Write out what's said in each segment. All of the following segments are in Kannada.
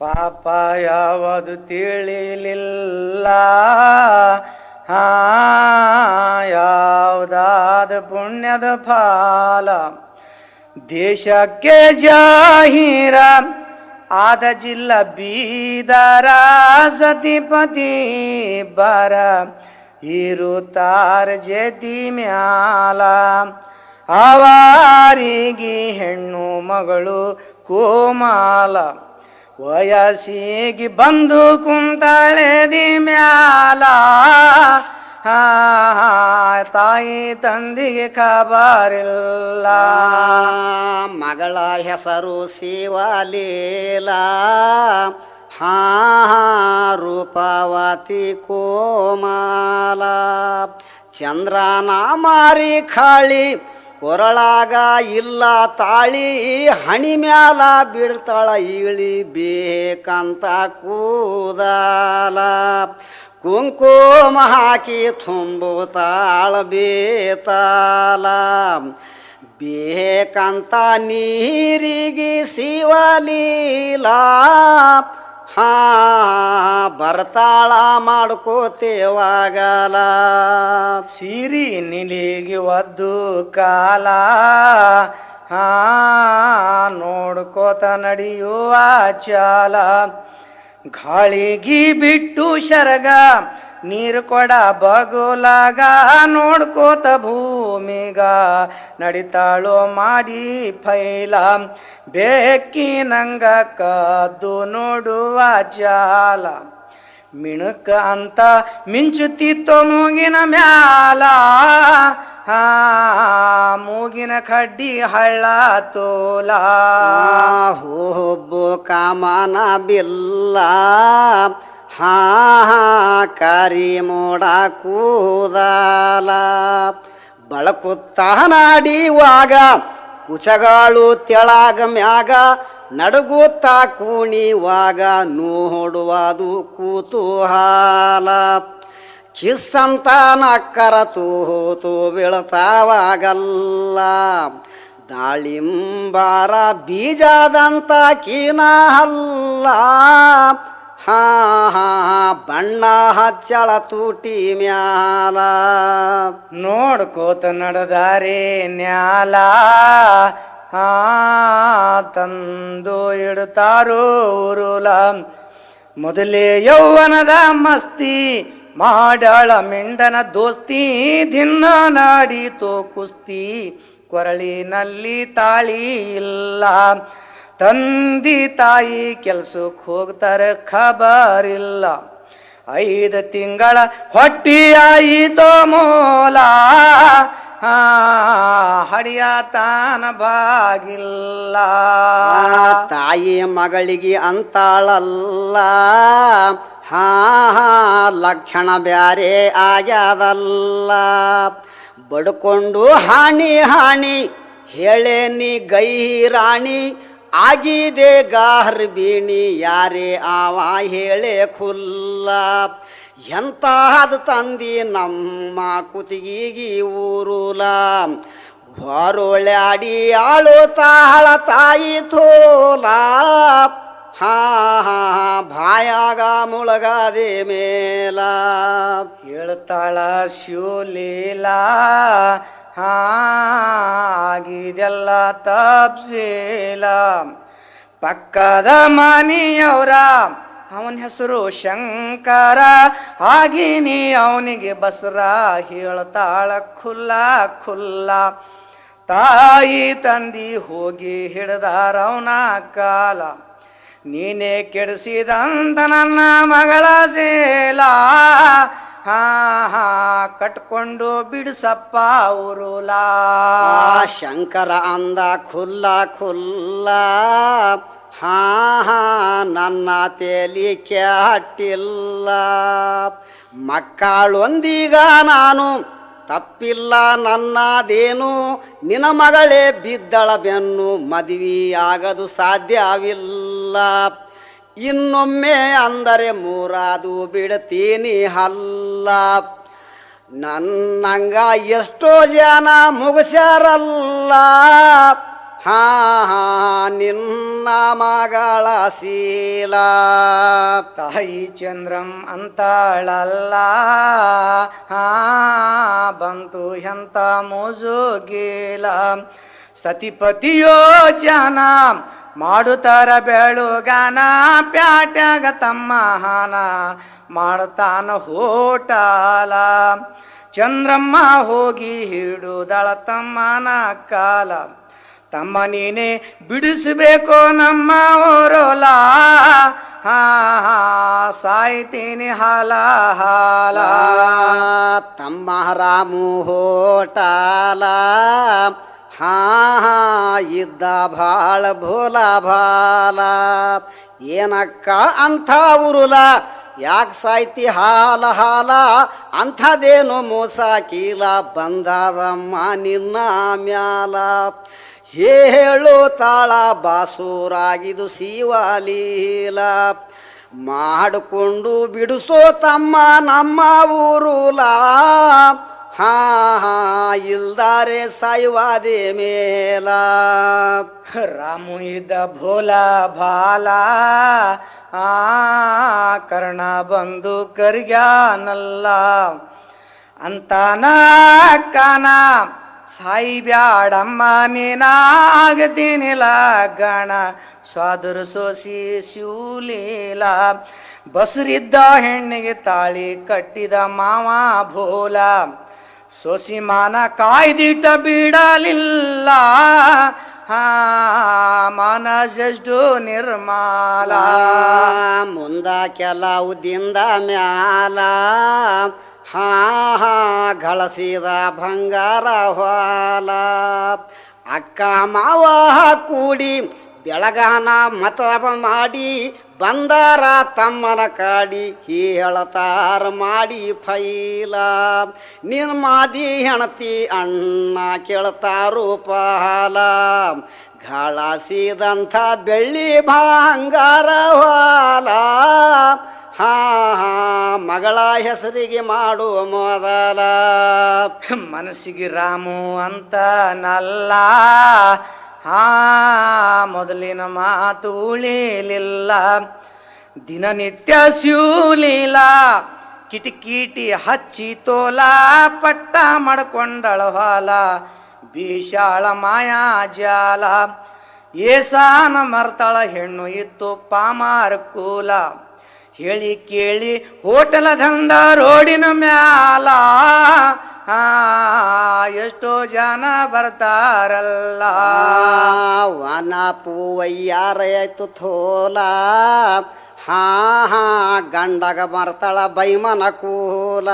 ಪಾಪ ಯಾವುದು ತಿಳಿಲಿಲ್ಲ ಯಾವುದಾದ ಪುಣ್ಯದ ಫಾಲ ದೇಶಕ್ಕೆ ಜಾಹೀರ ಆದ ಜಿಲ್ಲ ಬೀದರ ಸತಿಪತಿ ಬರ ಇರುತ್ತಾರ ಜತಿ ಮ್ಯಾಲ ಅವಾರಿಗೆ ಹೆಣ್ಣು ಮಗಳು ಕೋಮಾಲ ವಯಸ್ಸಿಗೆ ಬಂದು ಕುಂತಾಳೆದಿ ಮ್ಯಾಲ ತಾಯಿ ತಂದಿಗೆ ಖಬರಿಲ್ಲ ಮಗಳ ಹೆಸರು ಶಿವಲೀಲ ರೂಪವತಿ ಕೋಮಾಲ ಚಂದ್ರನ ಮಾರಿ ಖಾಳಿ ಕೊರಳಾಗ ಇಲ್ಲ ತಾಳಿ ಹಣಿ ಮ್ಯಾಲ ಬಿಡ್ತಾಳ ಇಳಿ ಬೇಕಂತ ಕೂದಲ ಕುಂಕುಮ ಹಾಕಿ ತುಂಬುತ್ತಾಳ ಬೇತಾಲ ಬೇಕಂತ ನೀರಿಗೆ ಶಿವಲೀಲ ಬರ್ತಾಳ ಮಾಡ್ಕೋತೇವಾಗಲ ಸಿರಿ ನಿಲಿಗೆ ಒದ್ದು ಕಾಲ ನೋಡ್ಕೋತ ನಡೆಯುವ ಚಾಲ ಗಾಳಿಗಿ ಬಿಟ್ಟು ಶರಗ ನೀರು ಕೊಡ ಬಗುಲಾಗ ನೋಡ್ಕೋತ ಭೂಮಿಗ ನಡಿತಾಳೋ ಮಾಡಿ ಫೈಲ ಬೆಕ್ಕಿನಂಗ ಕದ್ದು ನೋಡುವ ಜಾಲ ಮಿಣುಕ ಅಂತ ಮಿಂಚುತ್ತಿತ್ತೋ ಮೂಗಿನ ಮ್ಯಾಲ ಮೂಗಿನ ಕಡ್ಡಿ ಹಳ್ಳ ತೋಲ ಹೋಬ್ಬು ಕಾಮನ ಬಿಲ್ಲ ಕರಿ ಮೋಡ ಕೂದಲ ಬಳಕುತ್ತ ನಾಡಿವಾಗ ಕುಚಗಾಳು ತೆಳಾಗ ಮ್ಯಾಗ ನಡುಗುತ್ತ ಕೂಣಿವಾಗ ನೋಡುವುದು ಕುತೂಹಲ ಕಿಸ್ಸಂತ ನಕ್ಕರ ತೂತು ಬೀಳ್ತಾವಾಗಲ್ಲ ದಾಳಿಂಬಾರ ಬೀಜದಂತ ಕೀನ ಹಲ್ಲ ಬಣ್ಣ ಹಚ್ಚಳ ತೂಟಿ ಮ್ಯಾಲ ನೋಡ್ಕೋತ ನಡೆದಾರೆ ನ್ಯಾಲ ತಂದು ಇಡ್ತಾರೋ ಉರುಲ ಮೊದಲೇ ಯೌವನದ ಮಸ್ತಿ ಮಾಡಾಳ ಮಿಂಡನ ದೋಸ್ತಿ ದಿನ ನಾಡಿತೋ ಕುಸ್ತಿ ಕೊರಳಿನಲ್ಲಿ ತಾಳಿ ಇಲ್ಲ ತಂದಿ ತಾಯಿ ಕೆಲ್ಸಕ್ಕೆ ಹೋಗ್ತಾರೆ ಖಬರಿಲ್ಲ 5 ತಿಂಗಳ ಹೊಟ್ಟಿ ಆಯಿತೋ ಮೂಲ ಹಡಿಯ ತಾನ ಬಾಗಿಲ್ಲ ತಾಯಿ ಮಗಳಿಗೆ ಅಂತಾಳಲ್ಲ ಲಕ್ಷಣ ಬ್ಯಾರೆ ಆಗ್ಯಾದಲ್ಲ ಬಡ್ಕೊಂಡು ಹಾಣಿ ಹೇಳೇನಿ ಗೈರಾಣಿ ಆಗಿದೆ ಗಾರ್ಬಿಣಿ ಯಾರೇ ಆವ ಹೇಳೆ ಖುಲ್ಲ ಎಂತಹದ ತಂದಿ ನಮ್ಮ ಕುತ್ತಿಗೆಗಿ ಊರುಲ ಹೊರೊಳ್ಯಾಡಿ ಆಳು ತಾಳ ತಾಯಿ ಥೋಲ ಭಾಯಾಗ ಮುಳಗಾದೆ ಮೇಲ ಹೇಳ್ತಾಳ ಶಿವಲೀಲ ಆಗಿದೆಲ್ಲ ತಪ್ಸಿಲ ಪಕ್ಕದ ಮನಿಯವರ ಅವನ ಹೆಸರು ಶಂಕರ ಆಗಿನಿ ಅವನಿಗೆ ಬಸರ ಹೇಳ್ತಾಳ ಖುಲ್ಲ ತಾಯಿ ತಂದಿ ಹೋಗಿ ಹಿಡ್ದಾರವನ ಕಾಲ ನೀನೇ ಕೆಡಿಸಿದಂತ ನನ್ನ ಮಗಳ ಸೇಲ ಕಟ್ಕೊಂಡು ಬಿಡಿಸಪ್ಪ ಉರುಲ ಶಂಕರ ಅಂದ ಖುಲ್ಲ ನನ್ನ ತೇಲಿ ಕೆಟ್ಟಿಲ್ಲ ಮಕ್ಕಳೊಂದಿಗ ನಾನು ತಪ್ಪಿಲ್ಲ ನನ್ನದೇನು ನಿನ್ನ ಮಗಳೇ ಬಿದ್ದಳ ಬೆನ್ನು ಮದುವೆಯಾಗದು ಸಾಧ್ಯವಿಲ್ಲ ಇನ್ನೊಮ್ಮೆ ಅಂದರೆ ಮೂರಾದು ಬಿಡ್ತೀನಿ ಹಲ್ಲ ನನ್ನಂಗ ಎಷ್ಟೋ ಜನ ಮುಗಿಸ್ಯಾರಲ್ಲ ಹಾ ಹಾ ನಿನ್ನ ಮಗಳ ಶೀಲ ತಾಯಿ ಚಂದ್ರಂ ಅಂತಾಳಲ್ಲ ಹಾ ಬಂತು ಎಂತ ಮುಜುಗೀಲ ಸತಿಪತಿಯೋ ಜನ ಮಾಡುತ್ತಾರ ಬೆಳುಗಾನ ಪ್ಯಾಟ್ಯಾಗ ತಮ್ಮ ಹಾನ ಮಾಡ್ತಾನ ಹೋಟಾಲ ಚಂದ್ರಮ್ಮ ಹೋಗಿ ಹಿಡುದಳ ತಮ್ಮನ ಕಾಲ ತಮ್ಮ ನೀನೆ ಬಿಡಿಸಬೇಕು ನಮ್ಮ ಓರೋಲ ಹಾ ಸಾಯ್ತೀನಿ ಹಾಲ ಹಾಲ ತಮ್ಮ ರಾಮು ಹೋಟಾಲ ಹಾ ಹಾ ಇದ್ದ ಭಾಳ ಭೋಲ ಭಾಲ ಏನಕ್ಕ ಅಂಥ ಉರುಲ ಯಾಕೆ ಸಾಯ್ತಿ ಹಾಲ ಹಾಲ ಅಂಥದೇನು ಮೋಸ ಕೀಲ ಬಂದಾದಮ್ಮ ನಿನ್ನ ಮ್ಯಾಲ ಹೇಳು ತಾಳ ಬಾಸೂರಾಗಿದು ಶಿವಲೀಲ ಮಾಡಿಕೊಂಡು ಬಿಡಿಸೋ ತಮ್ಮ ನಮ್ಮ ಊರುಲ ಹಾ ಹಾ ಇಲ್ದಾರೆ ಸಾಯುವಾದೆ ಮೇಲ ರಾಮು ಇದ್ದ ಭೋಲ ಭಾಲ ಆ ಕರ್ಣ ಬಂದು ಕರ್ಗ್ಯಾನಲ್ಲ ಅಂತಾನ ಕಾನ ಸಾಯಿ ಬ್ಯಾಡಮ್ಮ ನೀನಾಗತೀನಿಲ್ಲ ಗಣ ಸ್ವಾದುರ ಸೋಸಿ ಶಿವಲೀಲ ಬಸರಿದ್ದ ಹೆಣ್ಣಿಗೆ ತಾಳಿ ಕಟ್ಟಿದ ಮಾವ ಭೋಲ ಸೋಸಿ ಮಾನ ಕಾಯ್ದಿಟ್ಟ ಬಿಡಲಿಲ್ಲ ಹಾ ಮಾನ ಜಷ್ಟು ನಿರ್ಮಾಲ ಮುಂದ ಕೆಲವುದಿಂದ ಮ್ಯಾಲ ಹಾ ಹಾ ಗಳಸಿದ ಬಂಗಾರ ಹೊಲ ಅಕ್ಕ ಮಾವ ಕೂಡಿ ಬೆಳಗಾನ ಮತಪ ಮಾಡಿ ಬಂದಾರ ತಮ್ಮನ ಕಾಡಿ ಹೇಳತಾರ ಮಾಡಿ ಫೈಲ ನಿನ್ ಮಾದಿ ಹೆಣತಿ ಅಣ್ಣ ಕೇಳ್ತಾರು ಪಾಲ ಗಳಸಿದಂಥ ಬೆಳ್ಳಿ ಬಂಗಾರ ಹೊಲ ಹಾ ಹಾ ಮಗಳ ಹೆಸರಿಗೆ ಮಾಡುವ ಮೊದಲ ಮನಸ್ಸಿಗೆ ರಾಮು ಅಂತ ನಲ್ಲ ಹಾ ಮೊದಲಿನ ಮಾತು ಉಳಿಲಿಲ್ಲ ದಿನನಿತ್ಯ ಶಿವಲೀಲ ಕಿಟಕಿಟಿ ಹಚ್ಚಿ ತೋಲ ಪಟ್ಟ ಮಾಡ್ಕೊಂಡಳ ಹೊಲ ಬೀಶಾಳ ಮಾಯಾ ಜಾಲ ಏಸಾನ ಮರ್ತಾಳ ಹೆಣ್ಣು ಇತ್ತು ಪಾಮಾರ ಕೂಲ ಹೇಳಿ ಕೇಳಿ ಹೋಟೆಲ ದಂದ ರೋಡಿನ ಮ್ಯಾಲ ಹಾ ಎಷ್ಟೋ ಜನ ಬರ್ತಾರಲ್ಲ ವನ ಪೂವಯ್ಯಾರಾಯ್ತು ಥೋಲ ಹಾ ಹಾ ಗಂಡಗ ಮರ್ತಾಳ ಬೈಮನ ಕೂಲ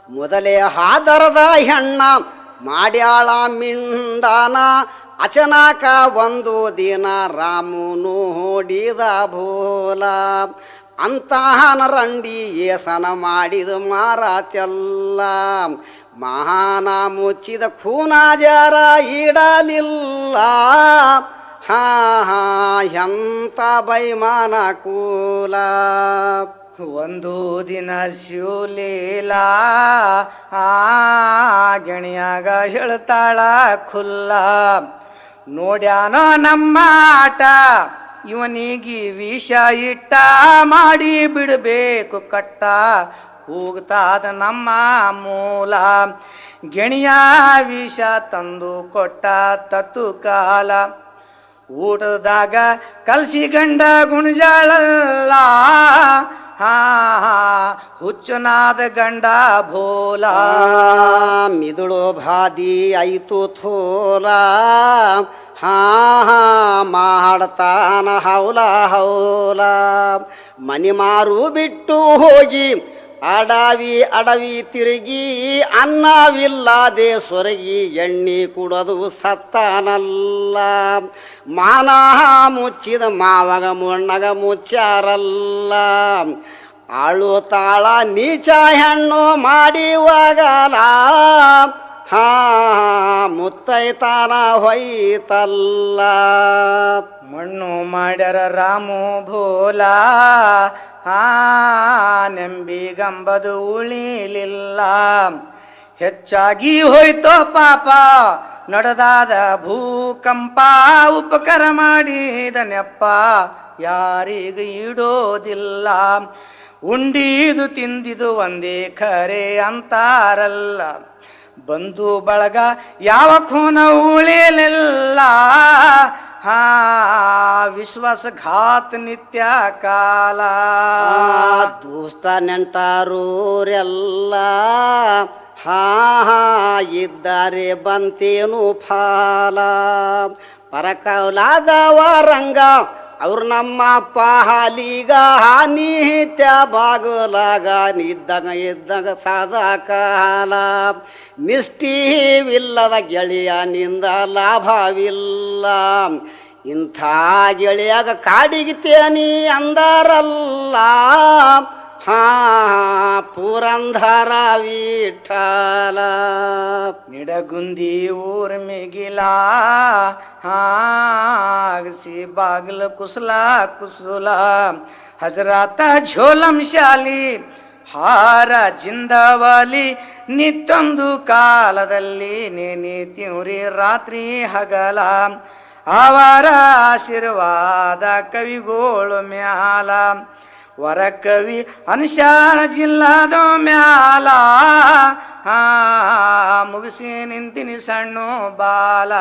ಮೊದಲೇ ಹಾದರದ ಹೆಣ್ಣ ಮಾಡ್ಯಾಳ ಮಿಂಡಾನ ಅಚನಾಕ ಒಂದು ದಿನ ರಾಮು ನೋಡಿದ ಭೋಲ ಅಂತಹನ ರಂಡಿ ಏಸನ ಮಾಡಿದ ಮಾರಾತೆಲ್ಲ ಮಹಾನ ಮುಚ್ಚಿದ ಖೂನಾಜಾರ ಇಡಲಿಲ್ಲ ಹಾ ಹಾ ಎಂತ ಬೈಮಾನ ಕೂಲ ಒಂದು ದಿನ ಶಿವಲೀಲ ಆ ಗೆಣಿಯಾಗ ಹೇಳ್ತಾಳ ಖುಲ್ಲ ನೋಡ್ಯಾನ ನಮ್ಮ ಆಟ ಇವನಿಗೆ ವಿಷ ಇಟ್ಟ ಮಾಡಿ ಬಿಡಬೇಕು ಕಟ್ಟ ಹೋಗ್ತಾದ ನಮ್ಮ ಮೂಲ ಗೆಣಿಯ ವಿಷ ತಂದು ಕೊಟ್ಟ ತತ್ತು ಕಾಲ ಊಟದಾಗ ಕಲ್ಸಿ ಗಂಡ ಗುಣಜಾಳಲ್ಲ ಹಾ ಹುಚ್ಚನಾದ ಗಂಡ ಭೋಲ ಮಿದುಳು ಭಾದಿ ಆಯ್ತು ಥೋಲ ಹಾ ಹಾ ಮಾಡ್ತಾನ ಹೌಲ ಹೌಲ ಮನಿ ಮಾರು ಬಿಟ್ಟು ಹೋಗಿ ಅಡವಿ ತಿರುಗಿ ಅನ್ನವಿಲ್ಲದೆ ಸೊರಗಿ ಎಣ್ಣೆ ಕುಡದು ಸತ್ತಾನಲ್ಲ ಮಾನ ಮುಚ್ಚಿದ ಮಾವಗ ಮುಣ್ಣಗ ಮುಚ್ಚಾರಲ್ಲ ಆಳು ತಾಳ ನೀಚ ಹೆಣ್ಣು ಮಾಡಿವಾಗಲ ಹಾ ಮುತ್ತೈತಾನ ಹೊಯ್ತಲ್ಲ ಮಣ್ಣು ಮಾಡ್ಯಾರ ರಾಮು ಭೋಲ ಹಾ ನೆಂಬಿಗಂಬದು ಉಳಿಲಿಲ್ಲ ಹೆಚ್ಚಾಗಿ ಹೋಯ್ತೋ ಪಾಪ ನಡೆದಾದ ಭೂಕಂಪ ಉಪಕಾರ ಮಾಡಿದನೆಪ್ಪ ಯಾರಿಗೂ ಇಡೋದಿಲ್ಲ. ಉಂಡಿದು ತಿಂದಿದು ಒಂದೇ ಖರೆ ಅಂತಾರಲ್ಲ, ಬಂಧು ಬಳಗ ಯಾವ ಖೋನ ಉಳಿಯಲಿಲ್ಲ. ವಿಶ್ವಾಸಘಾತ ನಿತ್ಯ ಕಾಲ. ದೋಸ್ತ ನೆಂಟಾರೂರೆಲ್ಲ ಇದ್ದಾರೆ ಬಂತೇನು ಫಾಲ. ಪರಕೌಲಾದವರಂಗ ಅವ್ರು ನಮ್ಮ ಪಾಲಿಗ ನಿತ್ಯ ಬಾಗಲಾಗ ಇದ್ದಾಗ ಸದಾ ಕಾಲ. ನಿಷ್ಠಿವಿಲ್ಲದ ಗೆಳೆಯನಿಂದ ಲಾಭವಿಲ್ಲ, ಇಂಥ ಗೆಳೆಯಾಗ ಕಾಡಿಗಿತೇನಿ ಅಂದರಲ್ಲ. ಪುರಂದರ ವಿಠಲ. ನಿಡಗುಂದಿ ಊರ್ ಮಿಗಿಲ ಸಿ ಬಾಗಿಲ ಕುಸಲ ಕುಸುಲ. ಹಜರಾತ ಝೋಲಂ ಶಾಲಿ ಹಾರ ಜಿಂದವಲಿ. ನಿತ್ತೊಂದು ಕಾಲದಲ್ಲಿ ನೇನಿತ್ಯೂರಿ ರಾತ್ರಿ ಹಗಲ. ಅವರ ಆಶೀರ್ವಾದ ಕವಿಗೋಳು ಮ್ಯಾಲ. ವರ ಕವಿ ಅನುಸಾರ ಜಿಲ್ಲದ ಮ್ಯಾಲ. ಮುಗಿಸಿ ನಿಂತಿನಿ ಸಣ್ಣ ಬಾಲ.